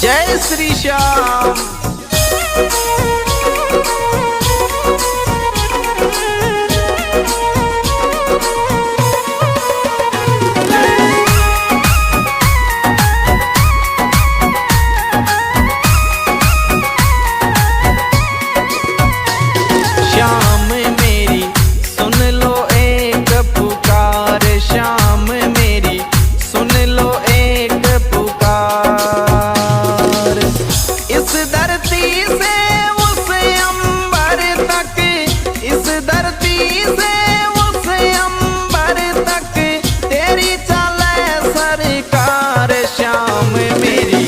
जय श्री श्याम। श्याम मेरी सुन लो एक पुकार, श्याम मेरी सुन लो एक पुकार। इस धरती से उस अंबर तक, इस धरती से उस अंबर तक तेरी चले सरकार। श्याम मेरी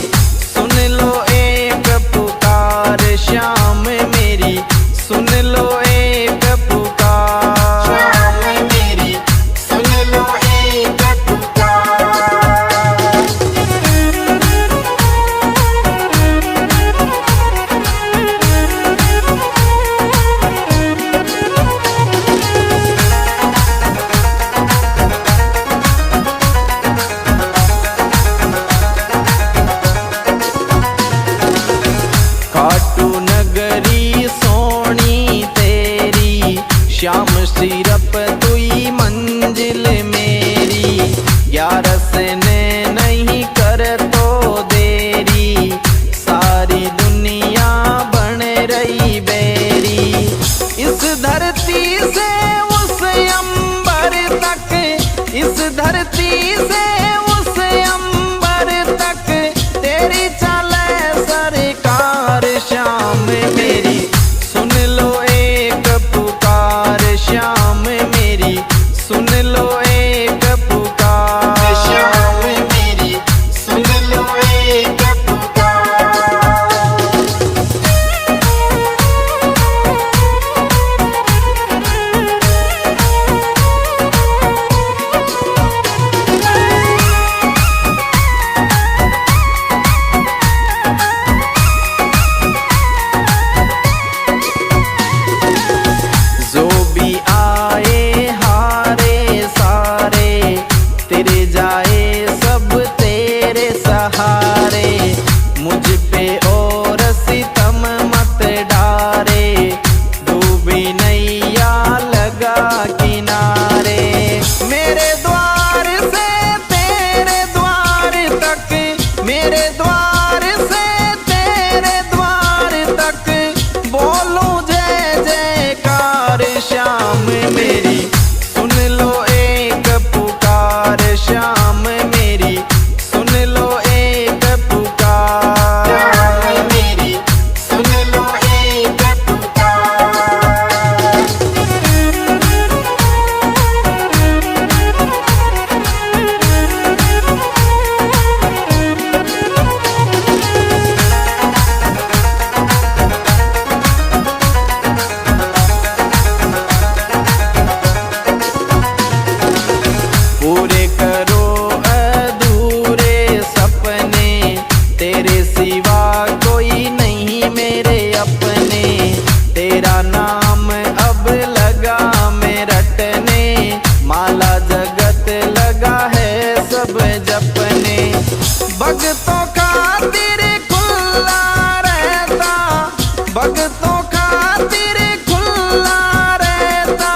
सुन लो एक पुकार, श्याम मेरी सुन लो एक पुकार। श्याम मेरी सुन लो एक पुकार। खाटू नगरी सोनी तेरी, श्याम सिरप तुई मंजिल मेरी। ग्यारस ने नहीं कर तो देरी, सारी दुनिया बन रही बेरी। इस धरती से उस अंबर तक, इस धरती से उस अंबर तक तेरी चले सरकार। श्याम मेरी सुन लो एक पुकार, श्याम मेरी सुन लो एक पुकार। श्याम मेरी सुन लो एक पुकार। जो भी आए हारे सारे, तेरे जाए सब तेरे सहारे। मुझ पे और सितम मत डारे, डूबी नैया लगा किनारे। मेरे द्वार से तेरे द्वार तक, मेरे द्वार से तेरे द्वार तक बोलूं जय जयकार। श्याम मेरी सुन लो एक पुकार, श्याम मेरी सुन लो एक पुकार। श्याम मेरी सुन लो एक पुकार। पूरे करो अधूरे सपने, तेरे सिवा कोई नहीं मेरे अपने। तेरा नाम अब लगा मैं रटने, माला जगत लगा है सब जपने। भक्तों खातिर खुला रहता, भक्तों खातिर खुला रहता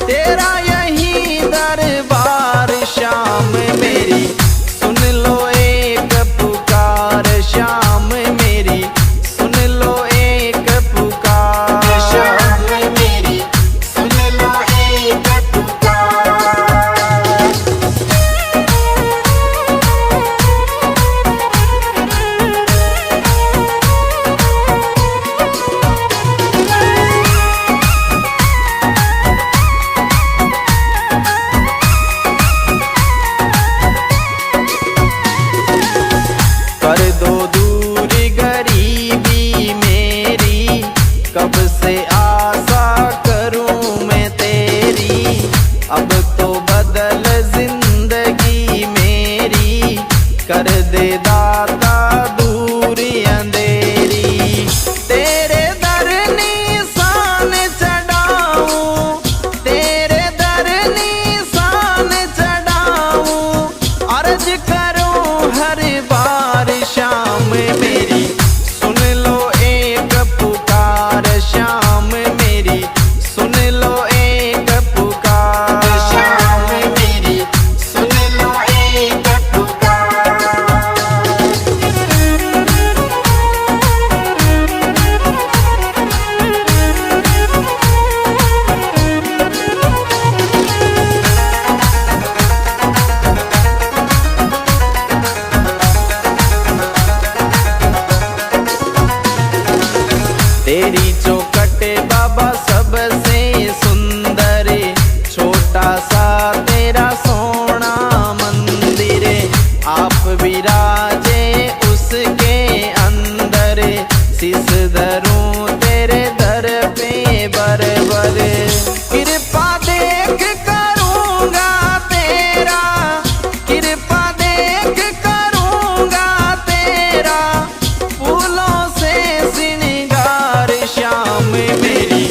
तेरा यही दरबार। श्याम मेरी सुन लो एक पुकार, श्याम मेरी सुन लो एक पुकार। श्याम मेरी सुन लो एक पुकार। विराजे उसके अंदर, शीस धरूं तेरे दर पे बरबर। कृपा देख करूंगा तेरा, कृपा देख करूंगा तेरा, फूलों से श्रृंगार श्याम मेरी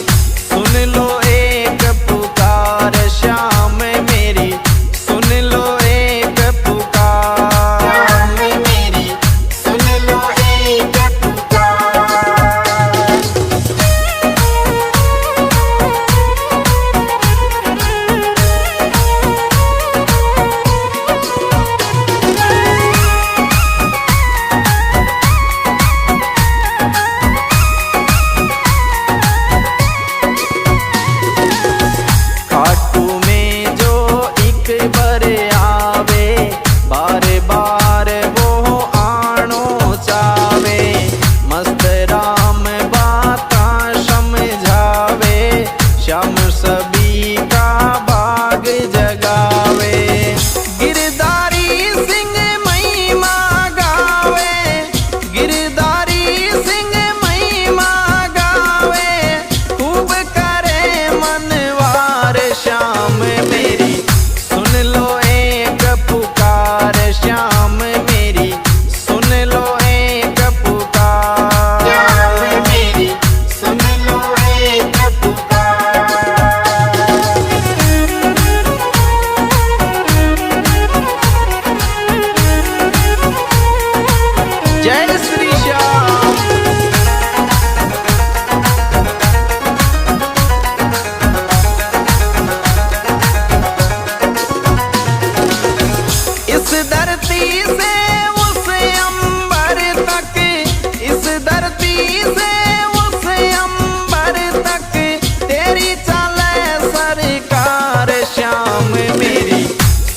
सुन लो एक पुकार, श्याम मेरी सुन लो एक पुकार, श्याम मेरी सुन लो एक पुकार। खाटू में जो एक बार आवे, बार बार वो आनो चावे, मस्त राम बाता समझावे, श्याम सभी का बाग जगावे। गिरधारी सिंह महिमा गावे, गिरधारी सिंह महिमा गावे, खूब करे मनवार, श्याम मेरी सुन लो एक पुकार, श्याम मेरी सुन लो एक पुकार, श्याम मेरी सुन लो एक पुकार। जय श्री श्याम। इस धरती से उस अंबर तक, इस धरती से उस अंबर तक, तेरी चले सरकार, श्याम मेरी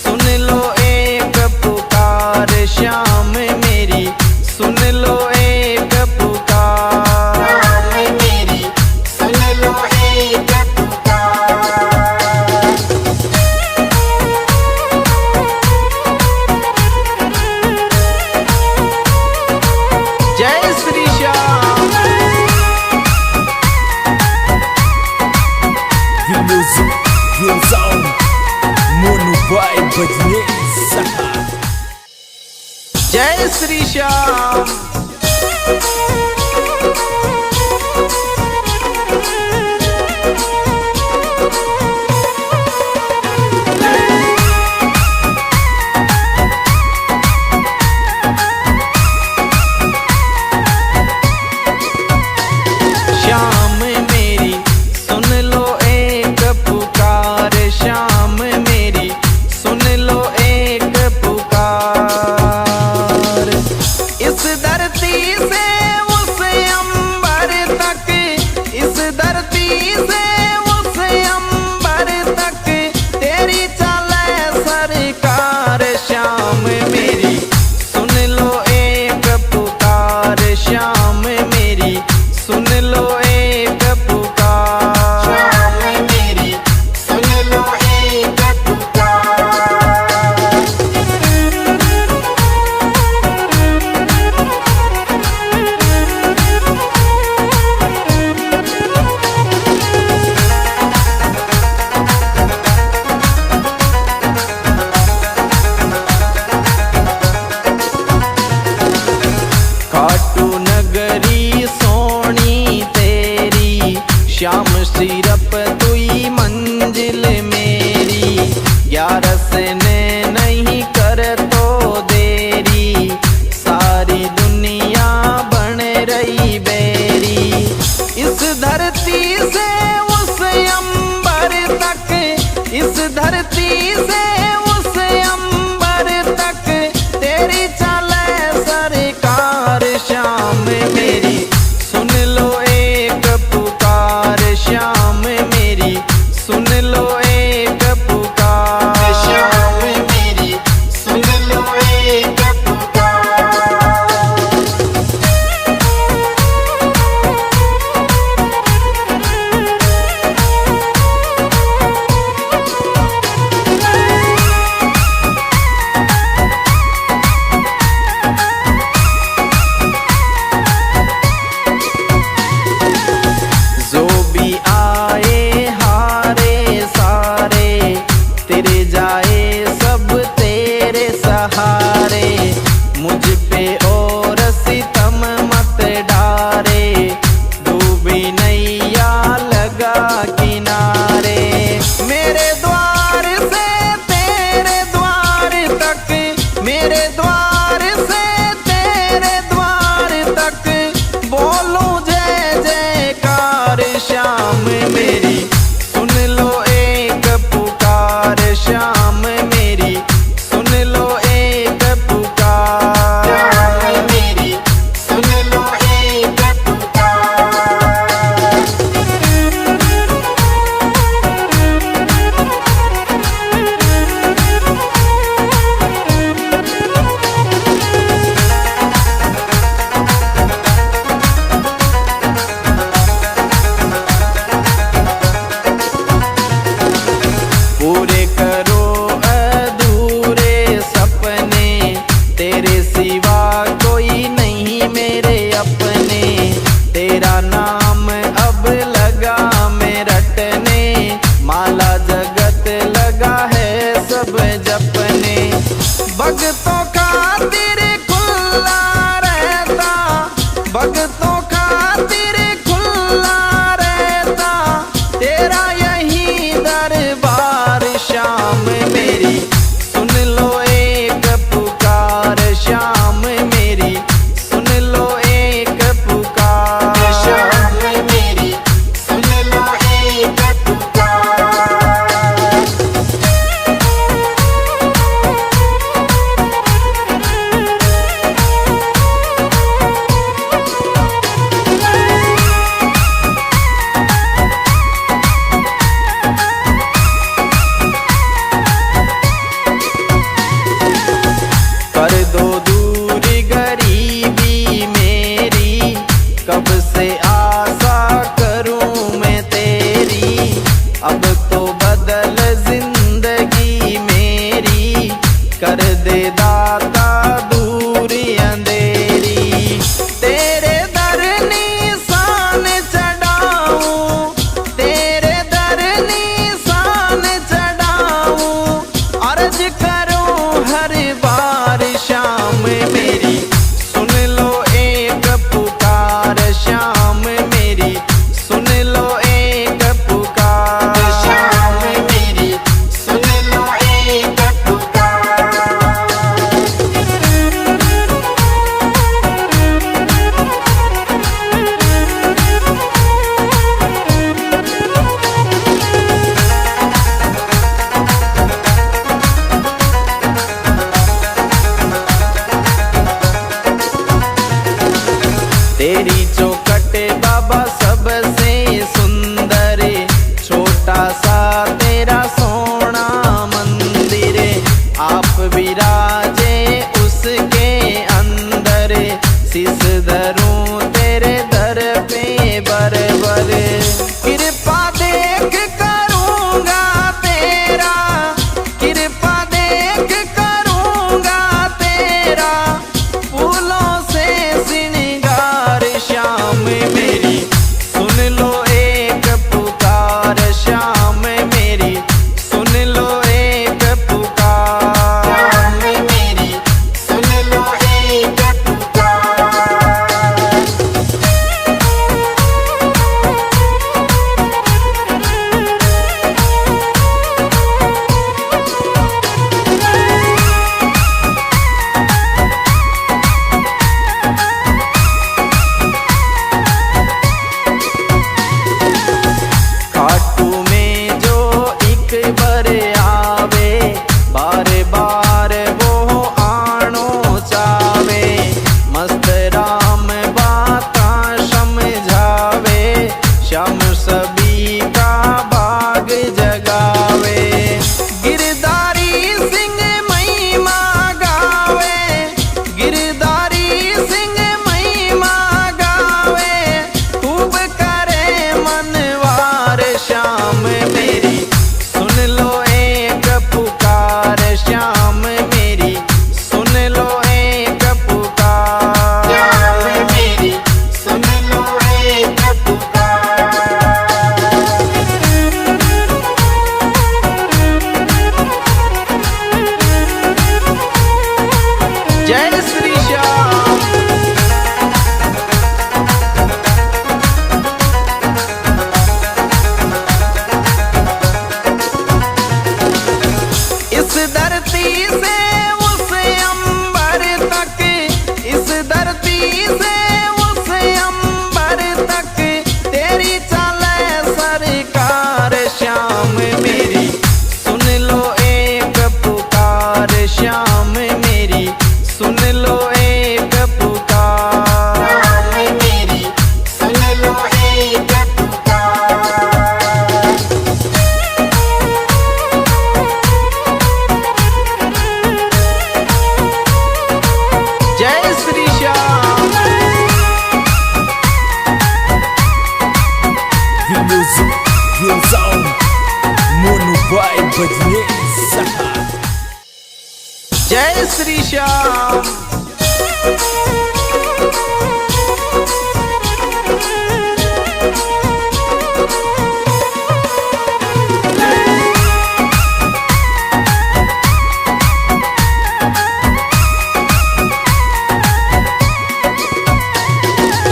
सुन लो एक पुकार, श्याम मेरी सुन लो एक पुकार। श्याम मेरी सुन लो एक पुकार। जय Shri Shyam. The music goes on. Mono by Badnesa. जय श्री श्याम। श्याम मेरी सुन लो एक पुकार, श्याम मेरी सुन लो एक पुकार। इस धरती से उस अंबर तक, इस धरती से उस अंबर तक, तेरी चले सरकार, श्याम मेरी सुन लो एक पुकार, श्याम मेरी सुन लो एक पुकार। श्याम मेरी सुन लो एक पुकार। खाटू नगरी सोनी तेरी, श्याम सिरप तुई मंजिल मेरी, 11 ने नहीं कर तो देरी, सारी दुनिया बन रही बेरी। इस धरती से उस अंबर तक, इस धरती से उस अंबर तक, तेरी चले सरकार, श्याम मेरी सुन लो एक पुकार, श्याम मेरी सुन लो एक पुकार। श्याम मेरी सुन लो एक पुकार। कब से आशा करूं मैं तेरी, अब तो बदल जिंदगी मेरी, कर दे दाता दूरी अंधेरी। तेरे दर निशान चढ़ाऊं, तेरे दर निशान चढ़ाऊं, अर्ज करूं हर बार शाम मेरी, सुन लो एक पुकार शाम मेरी, सुन लो एक पुकार शाम मेरी, सुन लो एक पुकार। तेरी चौखट बाबा सबसे सुंदर, छोटा सा तेरा सोना मंदिर, आप विराजे उसके अंदर, शीस धरूं तेरे दर पे बरबर, कृपा देख करूंगा तेरा, कृपा देख करूंगा तेरा, फूलों से श्रृंगार श्याम मेरी, सुन लो एक पुकार श्याम मेरी, सुन लो एक पुकार। शाम मेरी, सुन लो एक पुकार। खाटू में जो एक बार आवे, बार बार वो आनो चावे, मस्त राम बाता समझावे, श्याम सभी का भाग जगावे, गिरधारी सिंह महिमा गावे, गिरधारी सिंह महिमा गावे, खूब करे मनवार श्याम मेरी, सुन लो एक पुकार श्याम मेरी, सुन लो एक पुकार। शाम मेरी, सुन लो एक पुकार। जय श्री श्याम। इस धरती से उस अंबर तक, इस धरती से उस अंबर तक, तेरी चले सरकार श्याम मेरी, सुन लो एक पुकार श्याम मेरी, सुन लो एक पुकार। शाम मेरी, सुन लो एक पुकार। जय Shri Shyam. The music goes on. Mono Vibe Badnesa. जय श्री श्याम।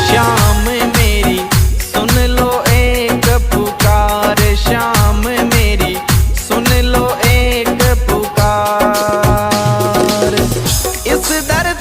श्याम मेरी, सुन लो एक पुकार श्याम मेरी, सुन लो एक पुकार। इस दर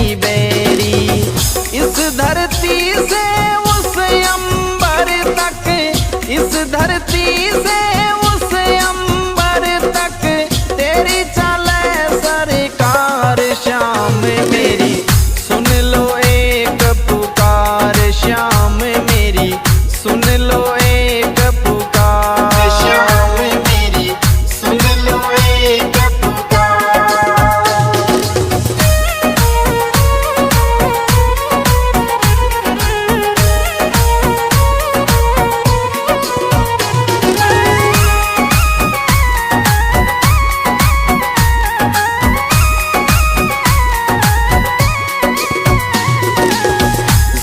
बेरी बेरी। इस धरती से उस अंबर तक, इस धरती से उस अंबर तक तेरी चले सरकार। श्याम मेरी सुन लो एक पुकार, श्याम मेरी सुन लो एक पुकार। श्याम मेरी सुन लो एक पुकार।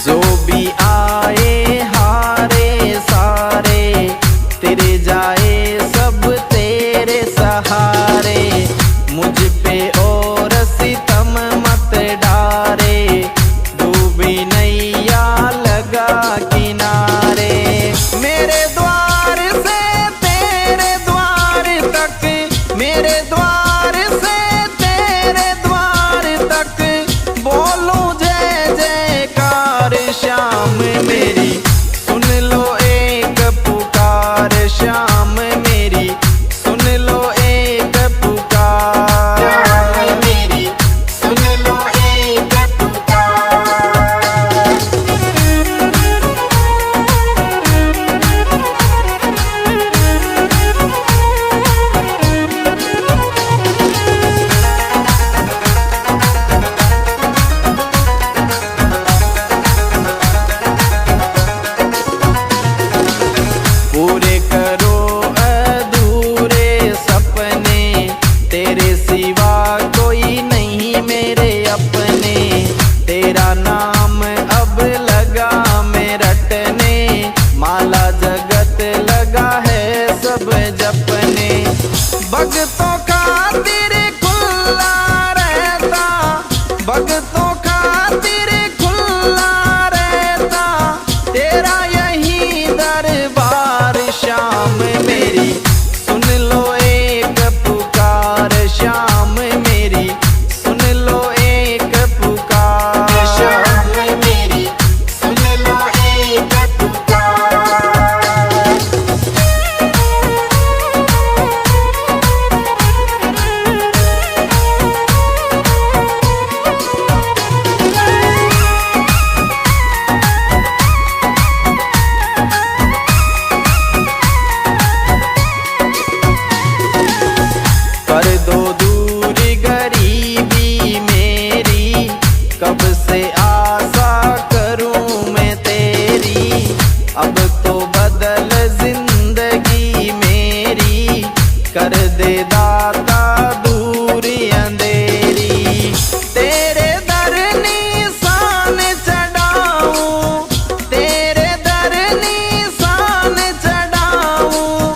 जो भी आए हारे सारे, तेरे जाए सब तेरे सहारे। मुझ पे और सितम मत डारे, डूबी नैया लगा किनारे। मेरे द्वार से तेरे द्वार तक, मेरे द्वार से तेरे द्वार तक बोलूं जय जयकार। श्याम मेरी सुन लो एक पुकार, श्याम मेरी सुन लो एक पुकार। श्याम मेरी सुन लो एक पुकार। पूरे करो अधूरे सपने, तेरे सिवा कोई नहीं मेरे अपने। तेरा नाम अब लगा मैं रटने, माला जगत लगा है सब जपने। भक्तों खातिर खुला रहता, भक्तों खातिर खुला रहता तेरा यही दरबार। श्याम मेरी सुन लो एक पुकार, श्याम मेरी सुन लो एक पुकार। श्याम मेरी सुन लो एक पुकार। कर दो दूर गरीबी मेरी, कब से आशा करूं मैं तेरी। अब तो बदल जिंदगी मेरी, कर दे दाता दूर अंधेरी। तेरे दर निशान चढ़ाऊं, तेरे दर निशान चढ़ाऊं,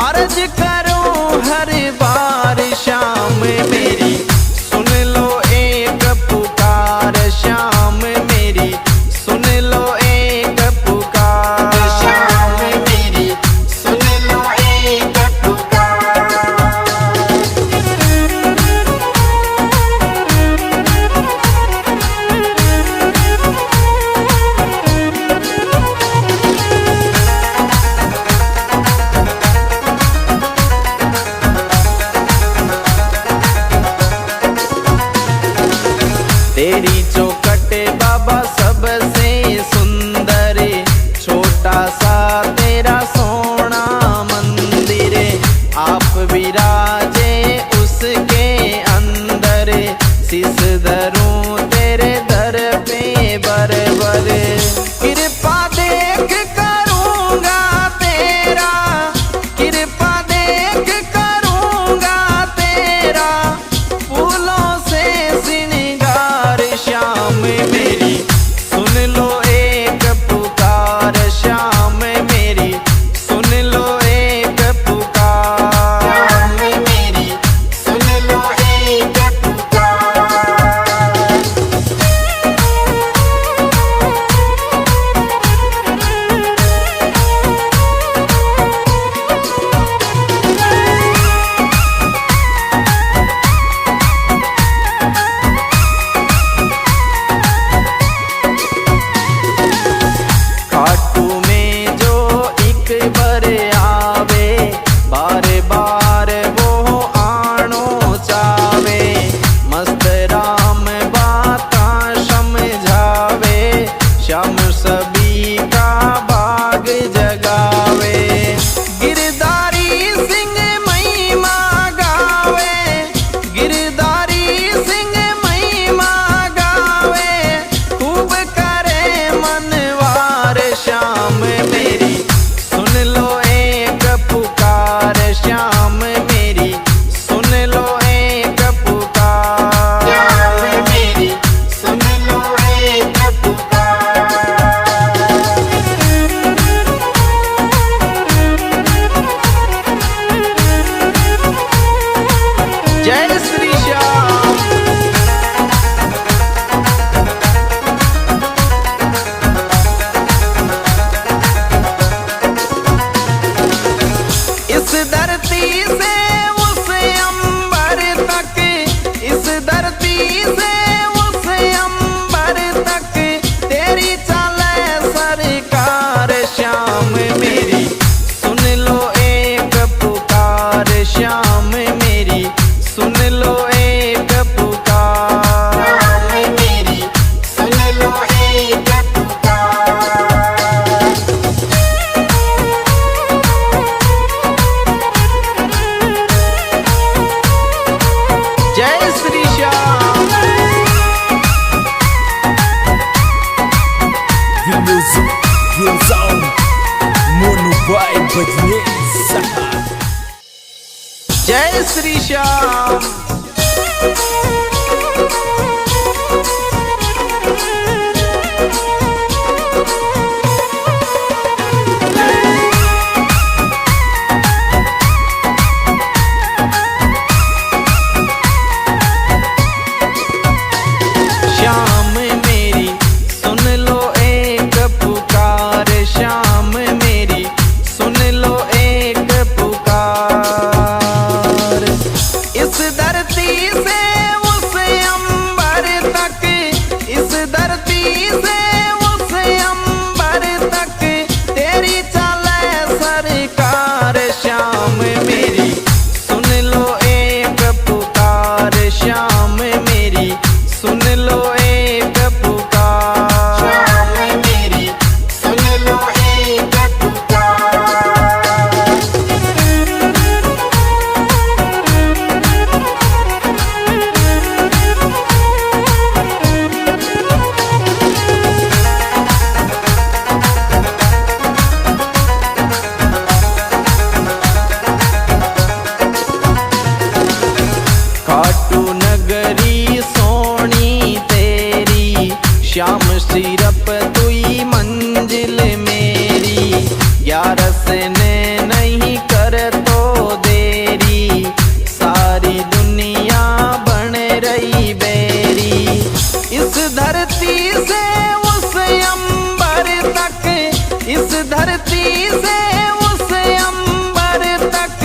अर्ज करूं हर बार। श्याम मेरी सुन लो एक पुकार, श्याम मेरी सुन लो एक पुकार। श्याम मेरी सुन लो एक पुकार। तेरी चौखट बाबा सबसे सुंदर, छोटा सा तेरा सोना मंदिर। आप विराजे उसके अंदर, शीस धरूं तेरे दर पे बरबर। कृपा देख करूंगा तेरा, कृपा देख करूंगा तेरा, फूलों से श्रृंगार। श्याम मेरी सुन लो एक पुकार, श्याम मेरी सुन लो एक पुकार। श्याम मेरी सुन लो एक पुकार। जय श्री श्याम। श्याम मेरी सुन लो एक पुकार, श्याम मेरी सुन लो एक पुकार। इस धरती से उस अंबर तक, इस धरती से उस अंबर तक तेरी चले सरकार। श्याम मेरी सुन लो एक पुकार, श्याम मेरी सुन लो एक पुकार। श्याम मेरी सुन लो एक पुकार। खाटू नगरी सोनी तेरी, श्याम सिरप तुई मंजिल मेरी। ग्यारस ने नहीं कर तो देरी, सारी दुनिया बन रही बेरी। इस धरती से उस अंबर तक, इस धरती से उस अंबर तक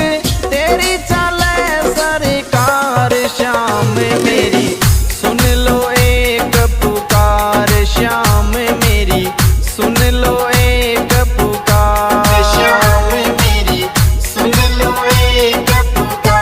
तेरी चले सरकार। श्याम मेरी सुन लो एक पुकार, श्याम मेरी सुन लो एक पुकार। श्याम मेरी सुन लो एक पुकार।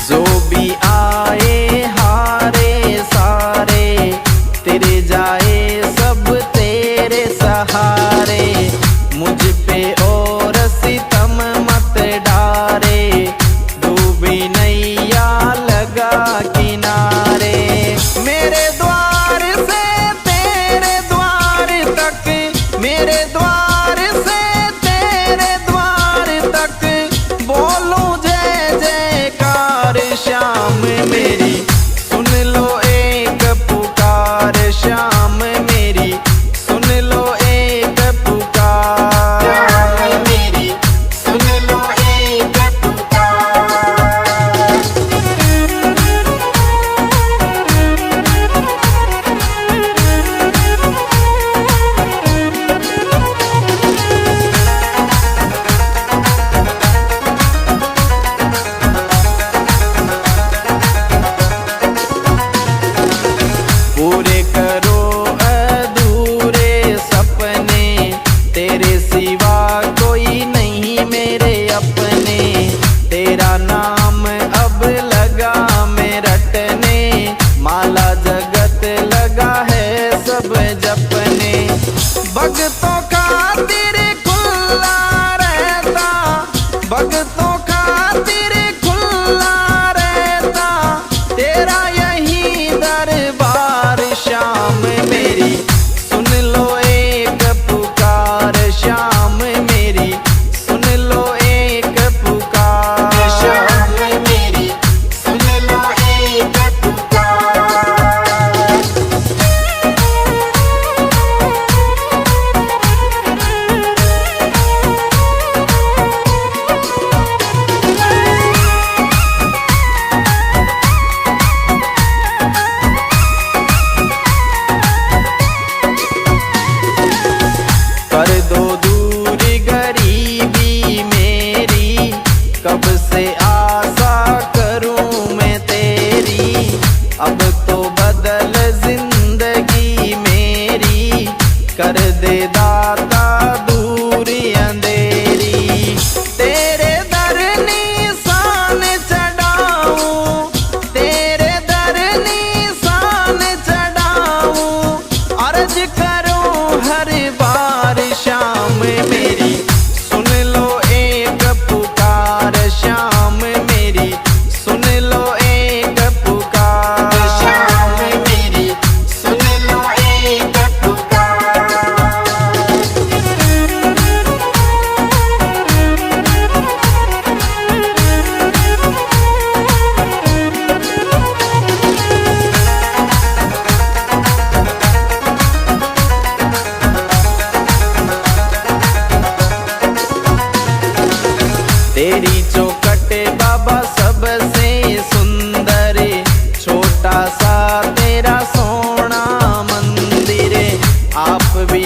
जो भी आए हारे सारे, तेरे जाए सब तेरे सहारे। मुझ पे और सितम मत डारे, डूबी नैया लगा किनारे। मेरे द्वार से तेरे द्वार तक, मेरे द्वार से तेरे द्वार तक बोलूं जय जयकार। श्याम मेरी सुन लो एक पुकार, श्याम मेरी सुन लो एक पुकार। श्याम मेरी सुन लो एक पुकार। पूरे करो अधूरे सपने, तेरे सिवा कोई नहीं मेरे अपने। तेरा नाम अब लगा मैं रटने, माला जगत लगा है सब जपने। भक्तों खातिर खुला रहता, भक्तों खातिर खुला रहता तेरा यही दरबार। श्याम मेरी सुन लो एक पुकार, श्याम मेरी सुन लो एक पुकार। श्याम मेरी सुन लो एक पुकार। कर दो दूर गरीबी मेरी, कब से आशा करूं मैं तेरी। अब तो बदल जिंदगी मेरी, कर दे दाता दूर अंधेरी। तेरे दर निशान चढ़ाऊं, तेरे दर निशान चढ़ाऊं, अर्ज करूं हर बार। श्याम मेरी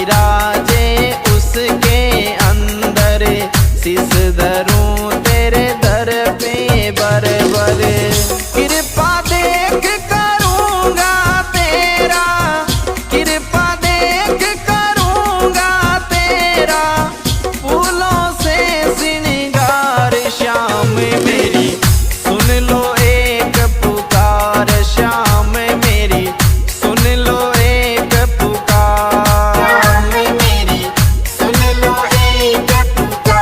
विराजे उसके अंदर, शीस धरूं तेरे दर पे बर बर। कृपा देख करूंगा तेरा, कृपा देख करूंगा तेरा, फूलों से श्रृंगार श्याम मेरी सुन लो एक पुकार, श्याम मेरी सुन लो एक पुकार। श्याम मेरी सुन लो एक पुकार।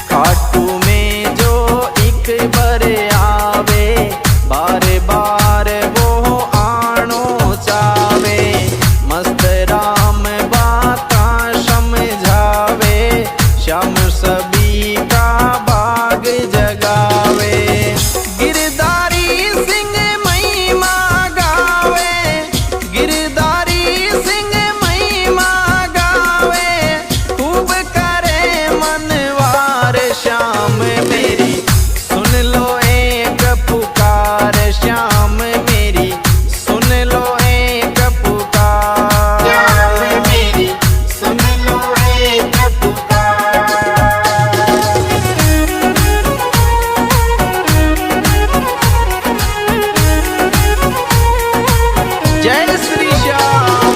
खाटू में जो एक बार आवे, बार बार वो आनो चावे, मस्त राम बाता समझावे, श्याम सभी का बाग जगावे। गिरधारी सिंह महिमा गावे, गिरधारी सिंह महिमा गावे, खूब करे मनवार श्याम मेरी सुन लो एक पुकार, श्याम मेरी सुन लो एक पुकार। श्याम मेरी सुन लो एक पुकार। जय श्री श्याम।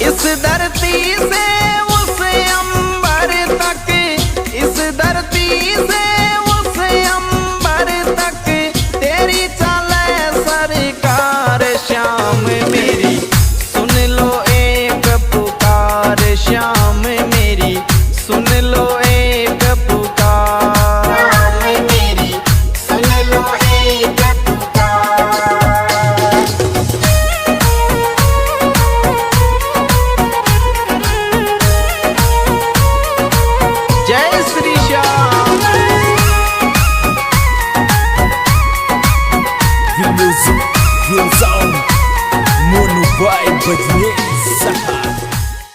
इस धरती से उस अंबर तक, इस धरती से